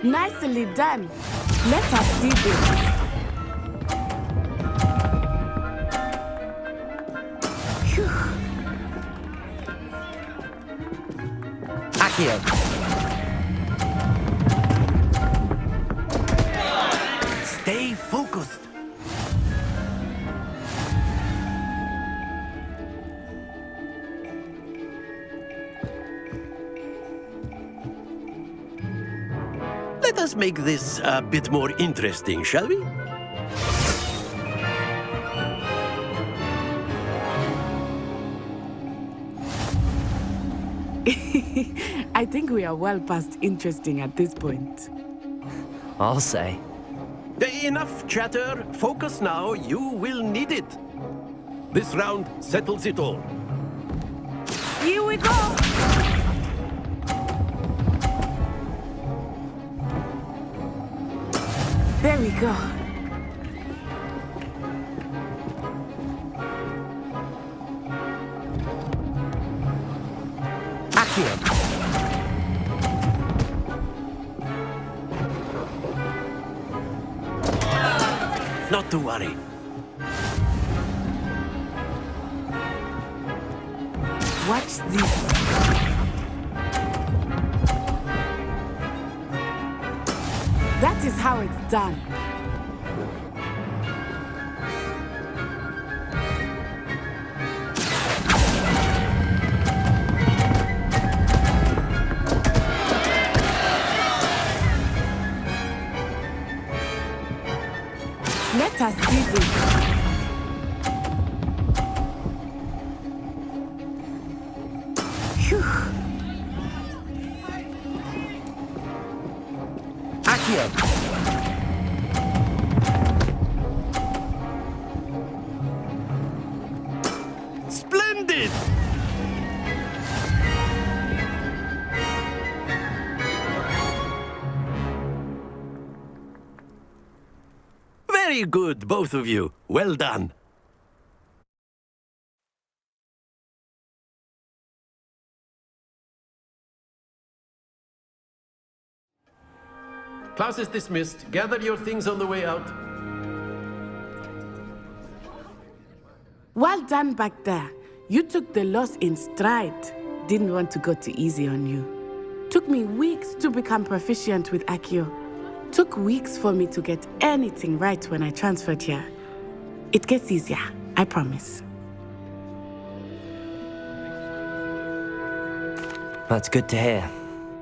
Nicely done. Let us see this. Accio. Stay focused. Let us make this a bit more interesting, shall we? I think we are well past interesting at this point. I'll say. Enough chatter. Focus now. You will need it. This round settles it all. Here we go! There we go. Accio. Not to worry. Watch this. That is how it's done. Let us see this. Phew. Accio. Splendid! Very good, both of you. Well done. Class is dismissed. Gather your things on the way out. Well done back there. You took the loss in stride. Didn't want to go too easy on you. Took me weeks to become proficient with Accio. Took weeks for me to get anything right when I transferred here. It gets easier, I promise. That's good to hear.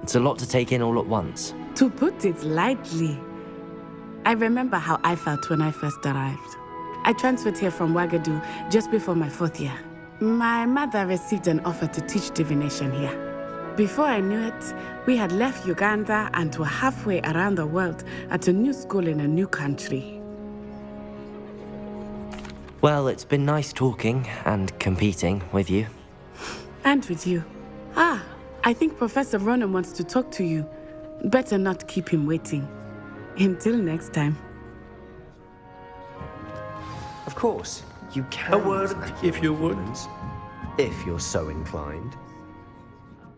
It's a lot to take in all at once. To put it lightly, I remember how I felt when I first arrived. I transferred here from Ouagadougou just before my 4th year. My mother received an offer to teach divination here. Before I knew it, we had left Uganda and were halfway around the world at a new school in a new country. Well, it's been nice talking and competing with you. And with you. I think Professor Ronan wants to talk to you. Better not keep him waiting. Until next time. Of course, you can. A word, if you would. If you're so inclined.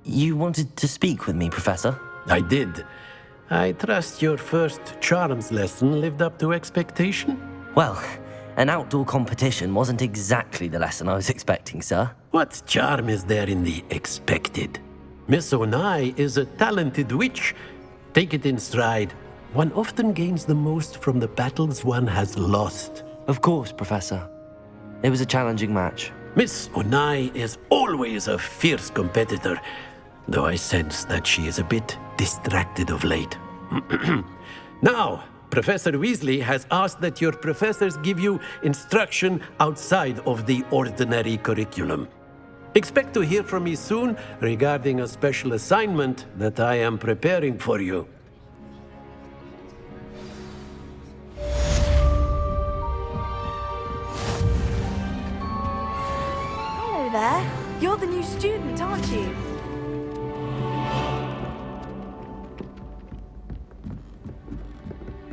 You wanted to speak with me, Professor? I did. I trust your first charms lesson lived up to expectation? Well, an outdoor competition wasn't exactly the lesson I was expecting, sir. What charm is there in the expected? Miss Onai is a talented witch. Take it in stride. One often gains the most from the battles one has lost. Of course, Professor. It was a challenging match. Miss Onai is always a fierce competitor, though I sense that she is a bit distracted of late. Now, Professor Weasley has asked that your professors give you instruction outside of the ordinary curriculum. Expect to hear from me soon regarding a special assignment that I am preparing for you. Hello there. You're the new student, aren't you?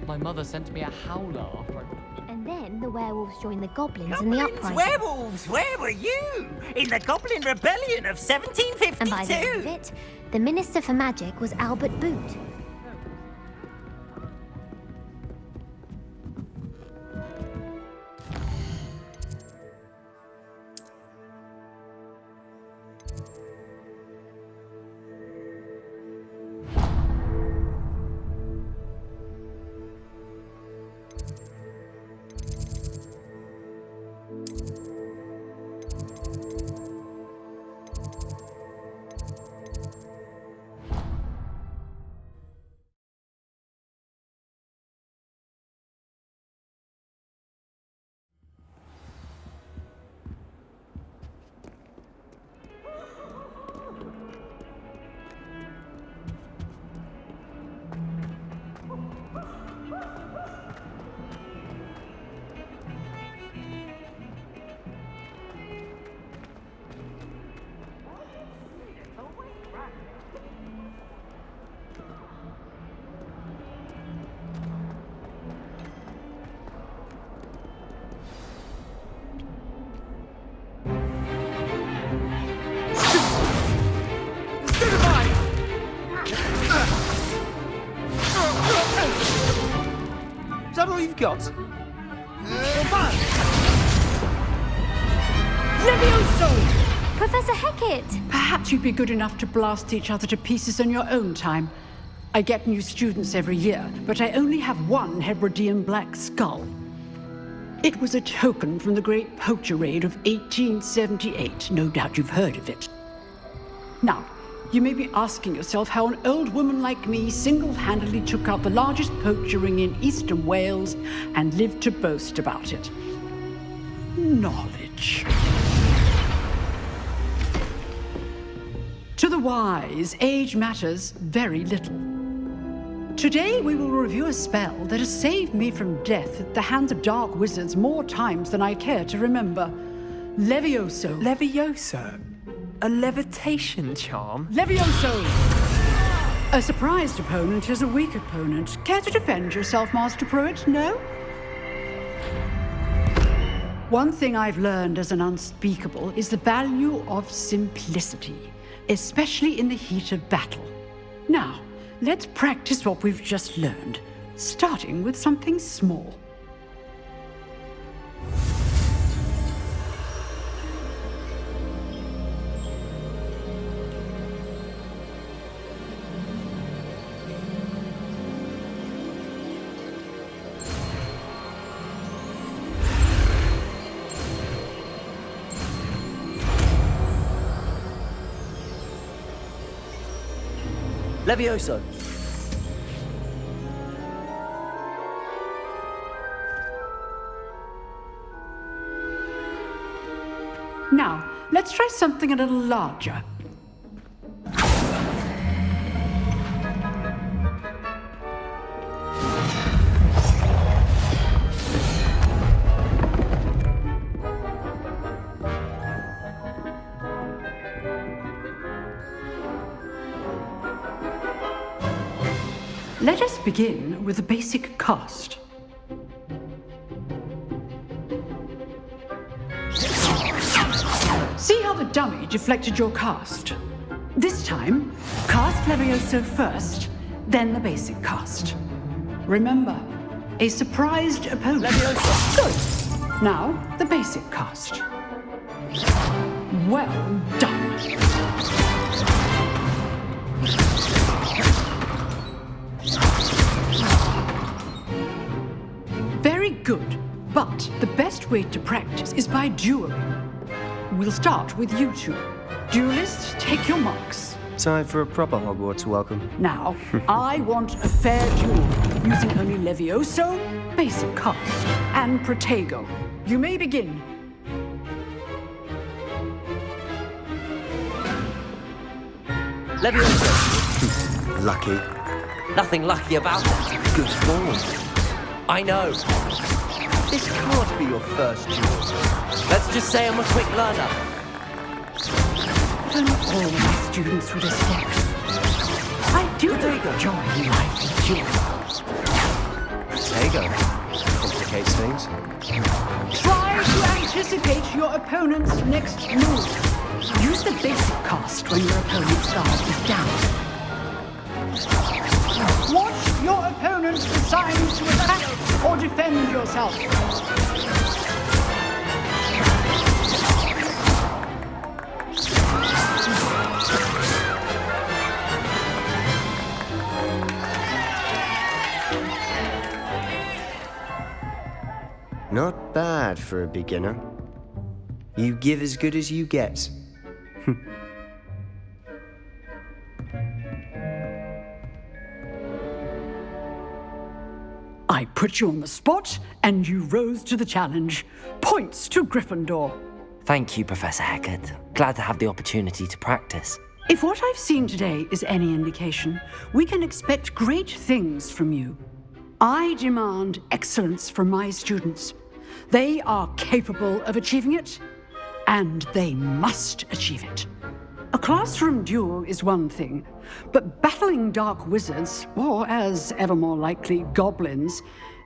My mother sent me a howler after I... And then the werewolves joined the goblins in the uprising. Werewolves, where were you? In the Goblin Rebellion of 1752. And by the end of it, the Minister for Magic was Albert Boot. that all you've got? Levioso! Professor Hecat! Perhaps you'd be good enough to blast each other to pieces in your own time. I get new students every year, but I only have one Hebridean black skull. It was a token from the Great Poacher Raid of 1878. No doubt you've heard of it. Now, you may be asking yourself how an old woman like me single-handedly took out the largest poacher ring in eastern Wales and lived to boast about it. Knowledge. To the wise, age matters very little. Today we will review a spell that has saved me from death at the hands of dark wizards more times than I care to remember. Levioso. Levioso? A levitation charm? Levioso! A surprised opponent is a weak opponent. Care to defend yourself, Master Pruitt? No? One thing I've learned as an unspeakable is the value of simplicity, especially in the heat of battle. Now, let's practice what we've just learned, starting with something small. Levioso! Now, let's try something a little larger. Let us begin with the basic cast. See how the dummy deflected your cast? This time, cast Levioso first, then the basic cast. Remember, a surprised opponent. Levioso! Good. Now, the basic cast. Well done. Very good, but the best way to practice is by dueling. We'll start with you two. Duelists, take your marks. Time for a proper Hogwarts welcome. Now, I want a fair duel, using only Levioso, basic cast, and Protego. You may begin. Levioso! Lucky. Nothing lucky about it. Good form. I know. This can't be your first duel. Let's just say I'm a quick learner. If only all my students would accept. I do enjoy life with you. Protego. Complicates things. Try to anticipate your opponent's next move. Use the basic cast when your opponent's guard is down. Watch your opponent decide to attack or defend yourself. Not bad for a beginner. You give as good as you get. I put you on the spot, and you rose to the challenge. Points to Gryffindor. Thank you, Professor Hecat. Glad to have the opportunity to practice. If what I've seen today is any indication, we can expect great things from you. I demand excellence from my students. They are capable of achieving it, and they must achieve it. A classroom duel is one thing, but battling dark wizards, or as ever more likely, goblins,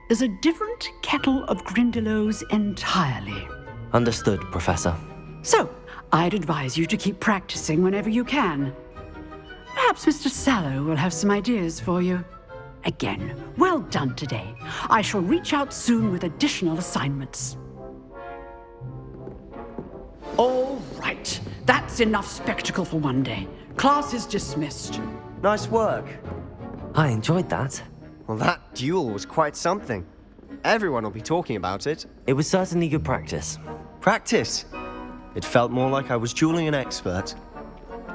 is a different kettle of Grindylows entirely. Understood, Professor. So, I'd advise you to keep practicing whenever you can. Perhaps Mr. Sallow will have some ideas for you. Again, well done today. I shall reach out soon with additional assignments. All right, that's enough spectacle for one day. Class is dismissed. Nice work. I enjoyed that. Well, that duel was quite something. Everyone will be talking about it. It was certainly good practice. Practice? It felt more like I was dueling an expert.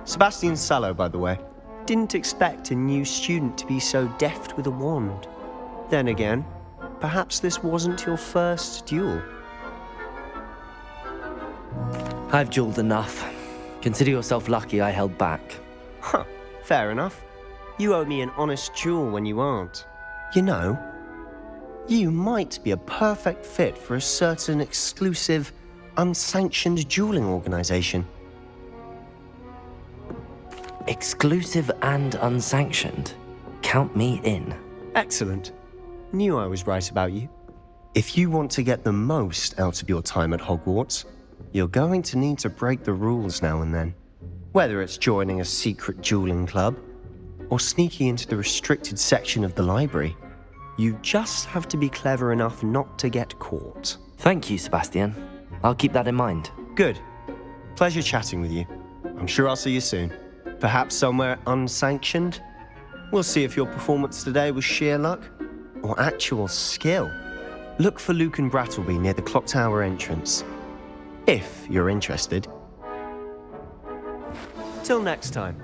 Sebastian Sallow, by the way. Didn't expect a new student to be so deft with a wand. Then again, perhaps this wasn't your first duel. I've dueled enough. Consider yourself lucky I held back. Huh, fair enough. You owe me an honest duel when you aren't. You know, you might be a perfect fit for a certain exclusive, unsanctioned dueling organization. Exclusive and unsanctioned. Count me in. Excellent. Knew I was right about you. If you want to get the most out of your time at Hogwarts, you're going to need to break the rules now and then. Whether it's joining a secret dueling club, or sneaking into the restricted section of the library, you just have to be clever enough not to get caught. Thank you, Sebastian. I'll keep that in mind. Good. Pleasure chatting with you. I'm sure I'll see you soon. Perhaps somewhere unsanctioned? We'll see if your performance today was sheer luck or actual skill. Look for Luke and Brattleby near the clock tower entrance, if you're interested. Till next time.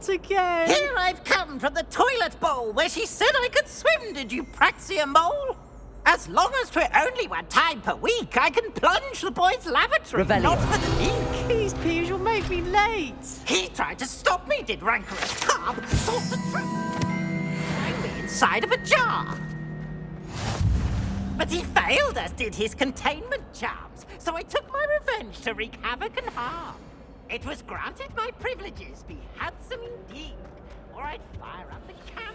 Again. Here I've come from the toilet bowl where she said I could swim, did you praxia mole? As long as 'twere only one time per week, I can plunge the boys' lavatory, Revelio. not for the leak. Please, Piers, you'll make me late. He tried to stop me, did rancorous carb, sought to trap me inside of a jar. But he failed, as did his containment charms, so I took my revenge to wreak havoc and harm. It was granted my privileges be handsome indeed, or I'd fire up the cannon.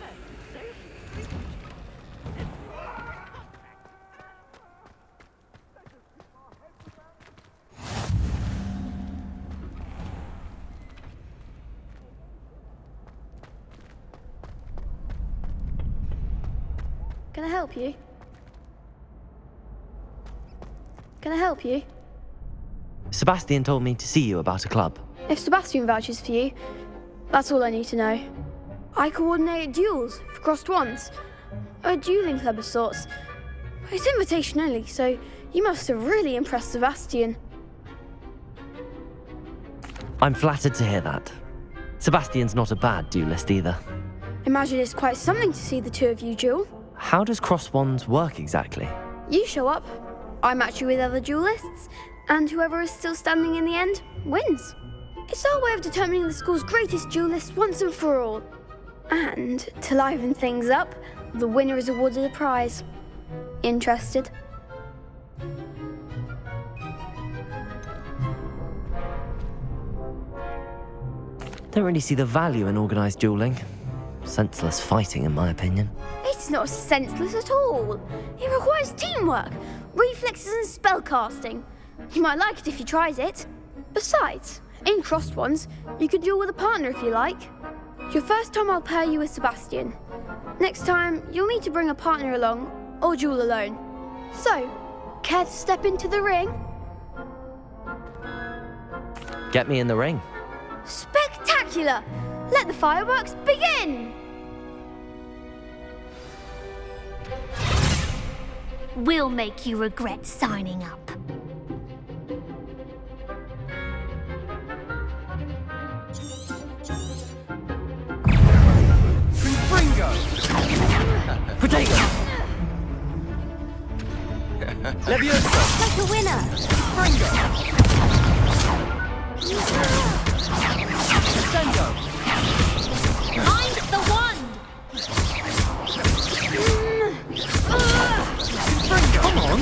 Can I help you? Can I help you? Sebastian told me to see you about a club. If Sebastian vouches for you, that's all I need to know. I coordinate duels for crossed wands. A dueling club of sorts. It's invitation only, so you must have really impressed Sebastian. I'm flattered to hear that. Sebastian's not a bad duelist either. Imagine it's quite something to see the two of you duel. How does cross wands work exactly? You show up, I match you with other duelists, and whoever is still standing in the end wins. It's our way of determining the school's greatest duelist once and for all. And to liven things up, the winner is awarded a prize. Interested? Don't really see the value in organised dueling. senseless fighting, in my opinion. It's not senseless at all. It requires teamwork, reflexes and spellcasting. You might like it if you tried it. Besides, in crossed ones, you can duel with a partner if you like. Your first time I'll pair you with Sebastian. Next time, you'll need to bring a partner along, or duel alone. So, care to step into the ring? Get me in the ring. Spectacular! Let the fireworks begin! We'll make you regret signing up. Protego! Leviosa! Like a winner! Fringo! Sengo! I'm the one! Fringo! Come on!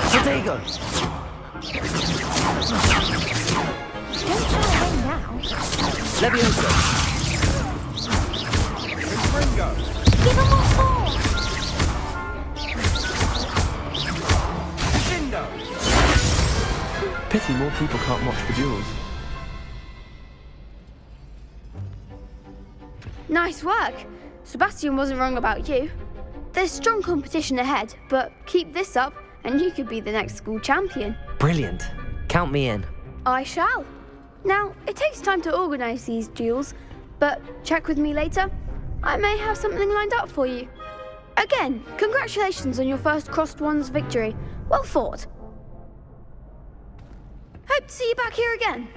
Protego! Don't try to win now. Leviosa! Fringo! Give him what for! Pity more people can't watch the duels. Nice work. Sebastian wasn't wrong about you. There's strong competition ahead, but keep this up and you could be the next school champion. Brilliant. Count me in. I shall. Now, it takes time to organise these duels, but check with me later. I may have something lined up for you. Again, congratulations on your first Crossed Ones victory. Well fought. Hope to see you back here again.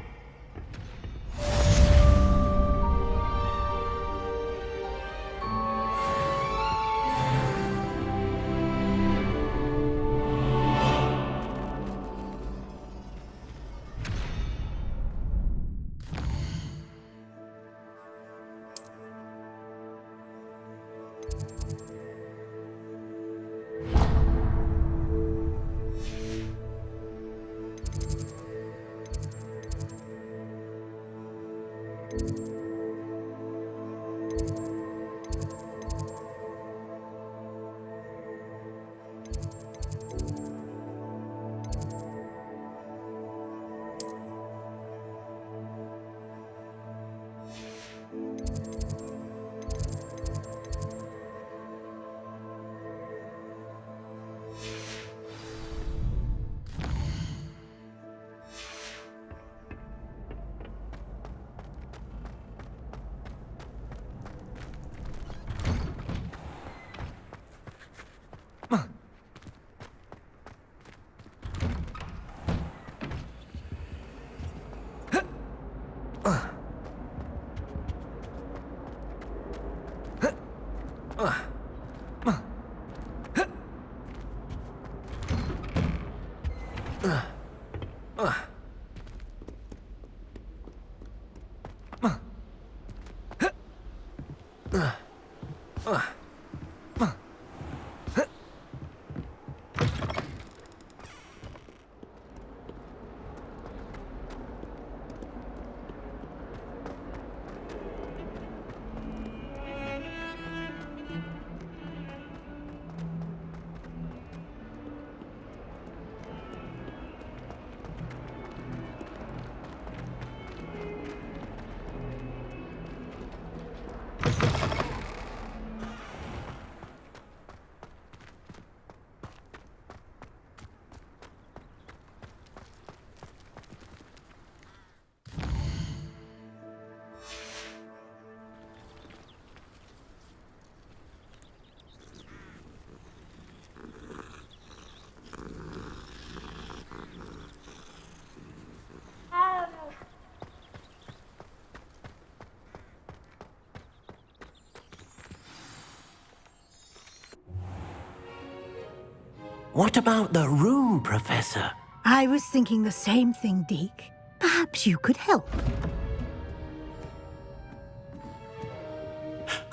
What about the room, Professor? I was thinking the same thing, Deke. Perhaps you could help.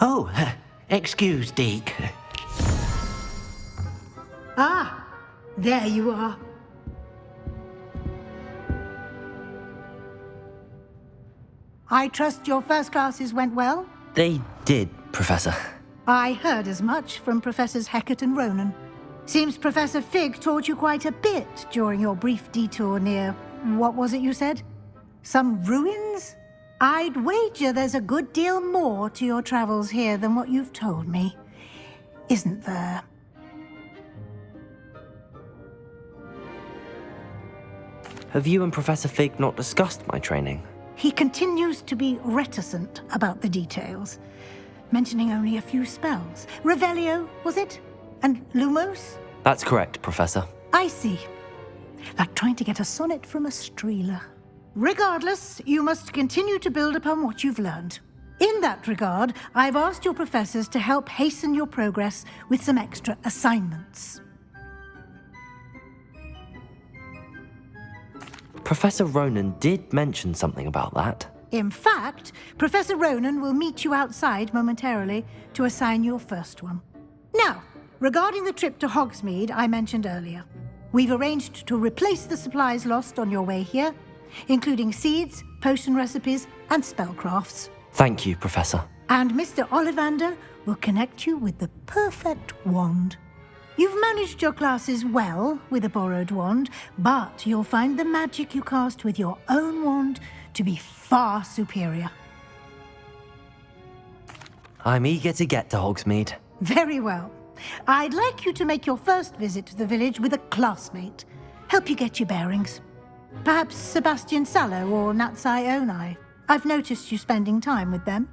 Oh, excuse, Deke. Ah, there you are. I trust your first classes went well? They did, Professor. I heard as much from Professors Hecat and Ronan. Seems Professor Fig taught you quite a bit during your brief detour near... what was it you said? Some ruins? I'd wager there's a good deal more to your travels here than what you've told me. Isn't there? Have you and Professor Fig not discussed my training? He continues to be reticent about the details, mentioning only a few spells. Revelio, was it? And Lumos? That's correct, Professor. I see. Like trying to get a sonnet from a streeler. Regardless, you must continue to build upon what you've learned. In that regard, I've asked your professors to help hasten your progress with some extra assignments. Professor Ronan did mention something about that. In fact, Professor Ronan will meet you outside momentarily to assign your first one. Now, regarding the trip to Hogsmeade I mentioned earlier, we've arranged to replace the supplies lost on your way here, including seeds, potion recipes, and spellcrafts. Thank you, Professor. And Mr. Ollivander will connect you with the perfect wand. You've managed your classes well with a borrowed wand, but you'll find the magic you cast with your own wand to be far superior. I'm eager to get to Hogsmeade. Very well. I'd like you to make your first visit to the village with a classmate. Help you get your bearings. Perhaps Sebastian Sallow or Natsai Onai. I've noticed you spending time with them.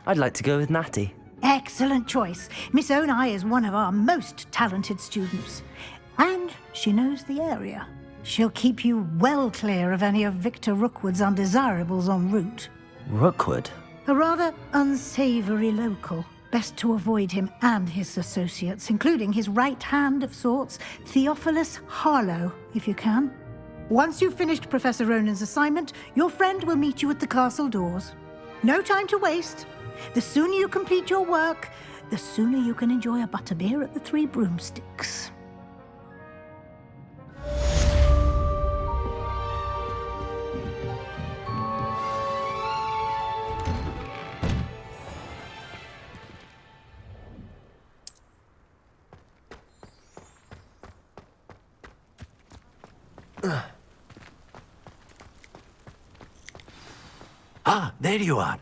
I'd like to go with Natty. Excellent choice. Miss Onai is one of our most talented students. And she knows the area. She'll keep you well clear of any of Victor Rookwood's undesirables en route. Rookwood? A rather unsavory local. Best to avoid him and his associates, including his right hand of sorts, Theophilus Harlow, if you can. Once you've finished Professor Ronan's assignment, your friend will meet you at the castle doors. No time to waste. The sooner you complete your work, the sooner you can enjoy a butterbeer at the Three Broomsticks. Ah, there you are.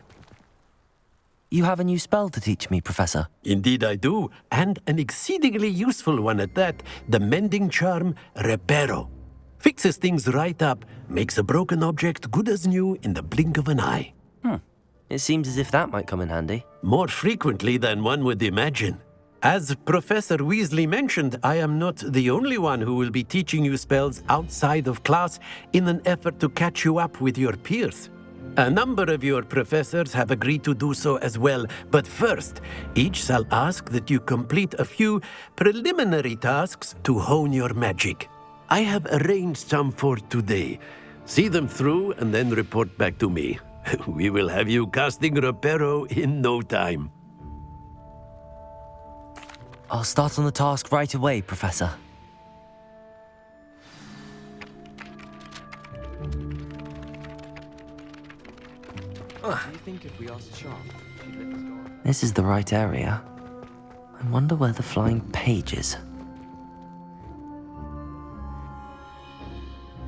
You have a new spell to teach me, Professor. Indeed I do, and an exceedingly useful one at that. The mending charm, Reparo. Fixes things right up, makes a broken object good as new in the blink of an eye. It seems as if that might come in handy. More frequently than one would imagine. As Professor Weasley mentioned, I am not the only one who will be teaching you spells outside of class in an effort to catch you up with your peers. A number of your professors have agreed to do so as well, but first, each shall ask that you complete a few preliminary tasks to hone your magic. I have arranged some for today. See them through and then report back to me. We will have you casting Reparo in no time. I'll start on the task right away, Professor. Do you think if we asked Sharp, she'd let us go? This is the right area. I wonder where the flying page is.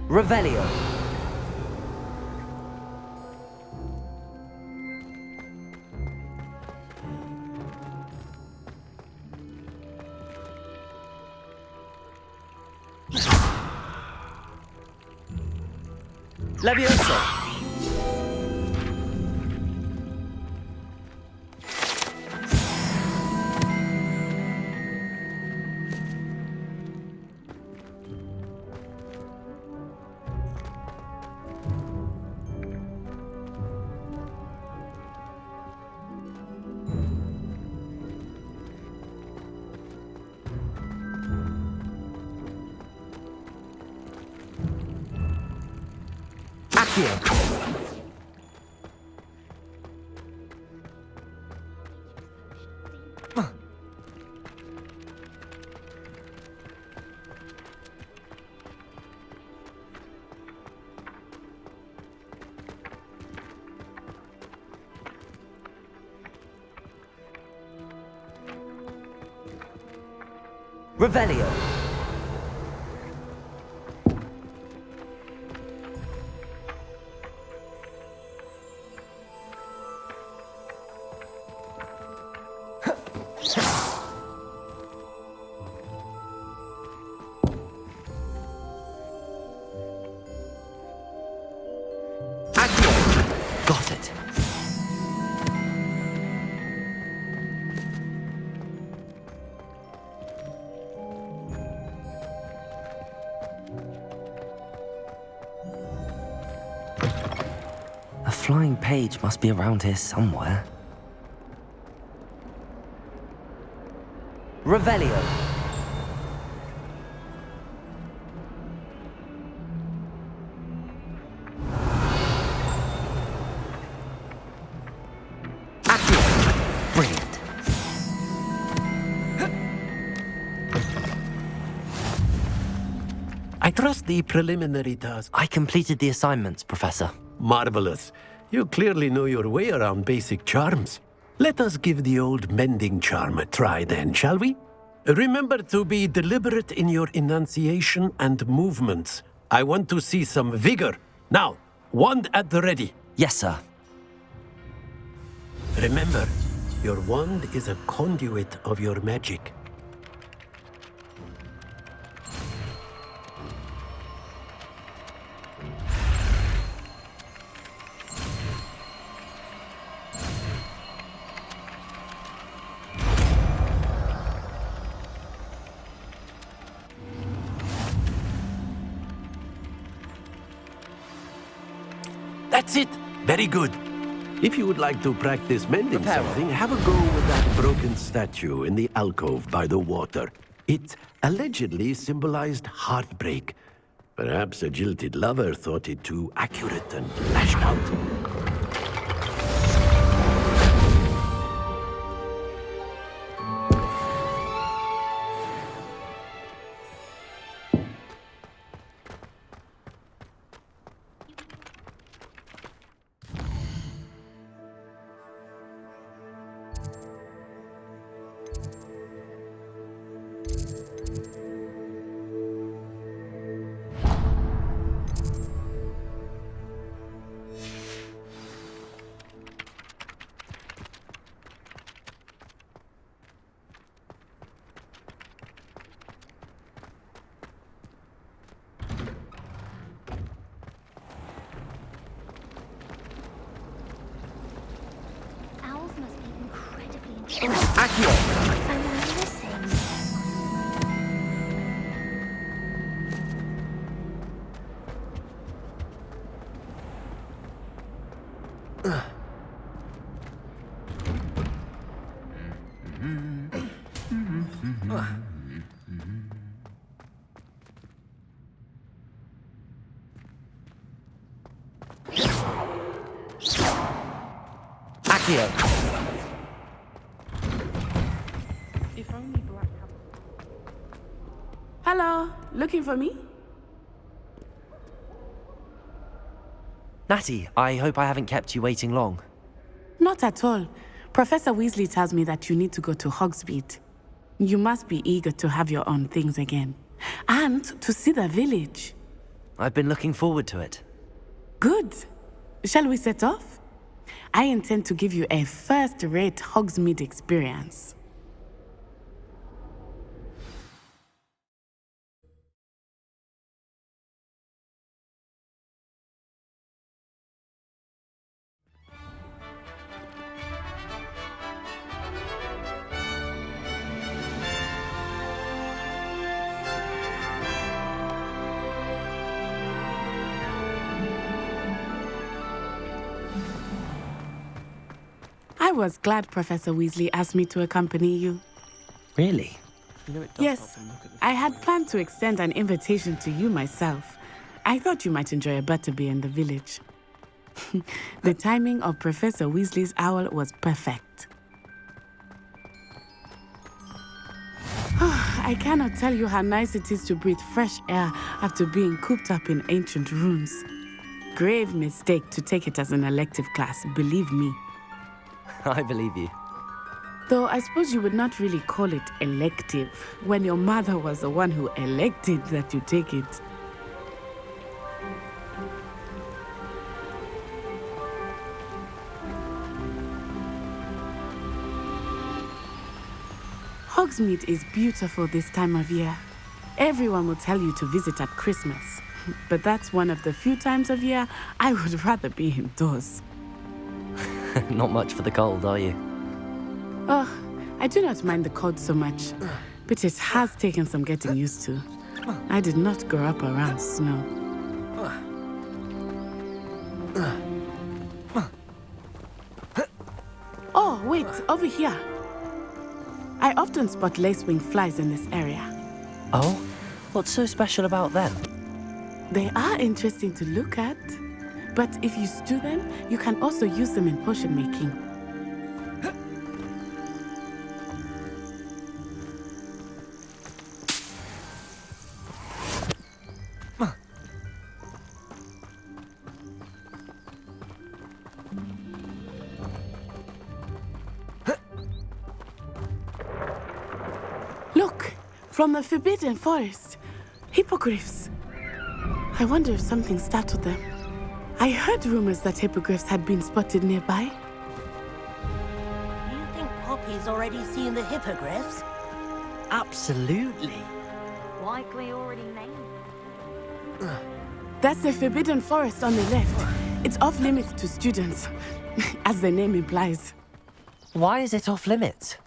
Revelio. Levioso. Revelio. Got it. A flying page must be around here somewhere. Revelio. Brilliant. I trust the preliminary task. I completed the assignments, Professor. Marvelous. You clearly know your way around basic charms. Let us give the old mending charm a try then, shall we? Remember to be deliberate in your enunciation and movements. I want to see some vigor. Now, wand at the ready. Yes, sir. Remember, your wand is a conduit of your magic. That's it! Very good. If you would like to practice mending something, have a go with that broken statue in the alcove by the water. It allegedly symbolized heartbreak. Perhaps a jilted lover thought it too accurate and lashed out. Owls must be incredibly Accio. I'm listening. Accio. If only Black Hello, looking for me? Natty, I hope I haven't kept you waiting long. Not at all. Professor Weasley tells me that you need to go to Hogsmeade. You must be eager to have your own things again. And to see the village. I've been looking forward to it. Good. Shall we set off? I intend to give you a first-rate Hogsmeade experience. I was glad Professor Weasley asked me to accompany you. Really? You know, it does Yes, help to look at the I had planned to extend an invitation to you myself. I thought you might enjoy a butterbeer in the village. The timing of Professor Weasley's owl was perfect. I cannot tell you how nice it is to breathe fresh air after being cooped up in ancient rooms. Grave mistake to take it as an elective class, believe me. I believe you. Though I suppose you would not really call it elective when your mother was the one who elected that you take it. Hogsmeade is beautiful this time of year. Everyone will tell you to visit at Christmas, but that's one of the few times of year I would rather be indoors. Not much for the cold, are you? Oh, I do not mind the cold so much, but it has taken some getting used to. I did not grow up around snow. Oh, wait, over here. I often spot lacewing flies in this area. Oh? What's so special about them? They are interesting to look at, but if you stew them, you can also use them in potion making. Look, from the Forbidden Forest, hippogriffs. I wonder if something startled them. I heard rumors that hippogriffs had been spotted nearby. You think Poppy's already seen the hippogriffs? Absolutely. Likely already named. That's the Forbidden Forest on the left. It's off limits to students, as the name implies. Why is it off limits?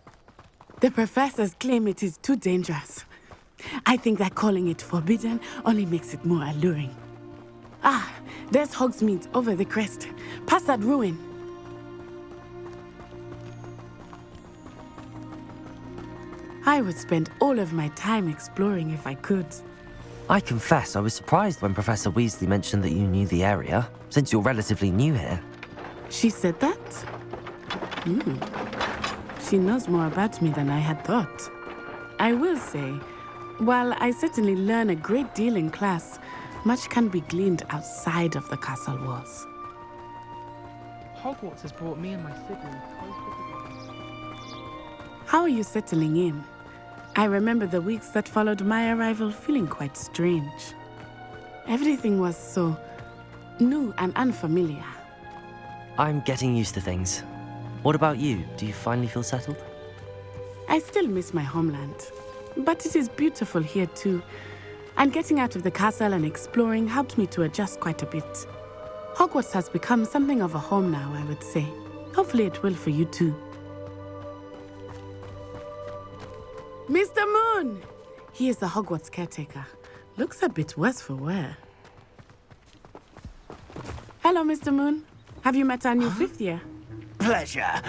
The professors claim it is too dangerous. I think that calling it forbidden only makes it more alluring. Ah, there's Hogsmeade over the crest, past that ruin. I would spend all of my time exploring if I could. I confess I was surprised when Professor Weasley mentioned that you knew the area, since you're relatively new here. She said that? She knows more about me than I had thought. I will say, while I certainly learn a great deal in class, much can be gleaned outside of the castle walls. Hogwarts has brought me and my siblings closer together. How are you settling in? I remember the weeks that followed my arrival feeling quite strange. Everything was so new and unfamiliar. I'm getting used to things. What about you? Do you finally feel settled? I still miss my homeland, but it is beautiful here too. And getting out of the castle and exploring helped me to adjust quite a bit. Hogwarts has become something of a home now, I would say. Hopefully it will for you too. Mr. Moon! He is the Hogwarts caretaker. Looks a bit worse for wear. Hello, Mr. Moon. Have you met our new fifth year? Pleasure.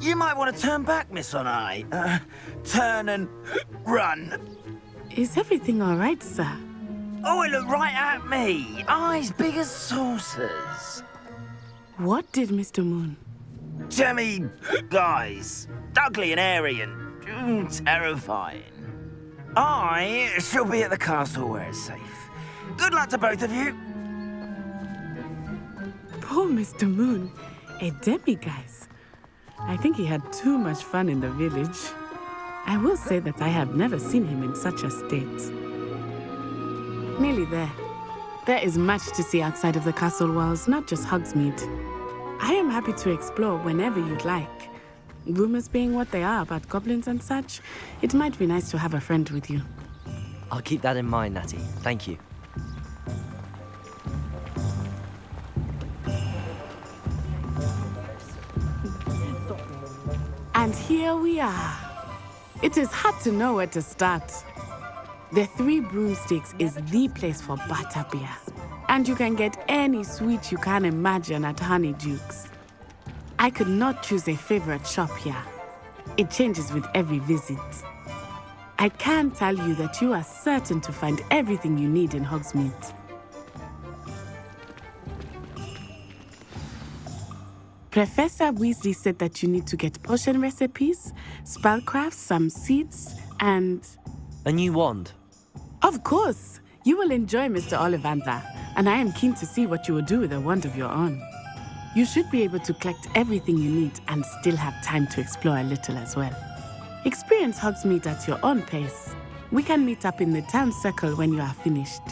You might want to turn back, Miss Onai. Turn and run. Is everything all right, sir? Oh, it looked right at me. Eyes big as saucers. What did Mr. Moon? Jemmy guys. Ugly and airy and terrifying. I shall be at the castle where it's safe. Good luck to both of you. Poor Mr. Moon. A demiguise. I think he had too much fun in the village. I will say that I have never seen him in such a state. Nearly there. There is much to see outside of the castle walls, not just Hogsmeade. I am happy to explore whenever you'd like. Rumors being what they are about goblins and such, it might be nice to have a friend with you. I'll keep that in mind, Natty. Thank you. And here we are. It is hard to know where to start. The Three Broomsticks is the place for butterbeer. And you can get any sweet you can imagine at Honeyduke's. I could not choose a favorite shop here. It changes with every visit. I can tell you that you are certain to find everything you need in Hogsmeade. Professor Weasley said that you need to get potion recipes, spellcrafts, some seeds, and... A new wand? Of course! You will enjoy Mr. Ollivander, and I am keen to see what you will do with a wand of your own. You should be able to collect everything you need and still have time to explore a little as well. Experience Hogsmeade at your own pace. We can meet up in the town circle when you are finished.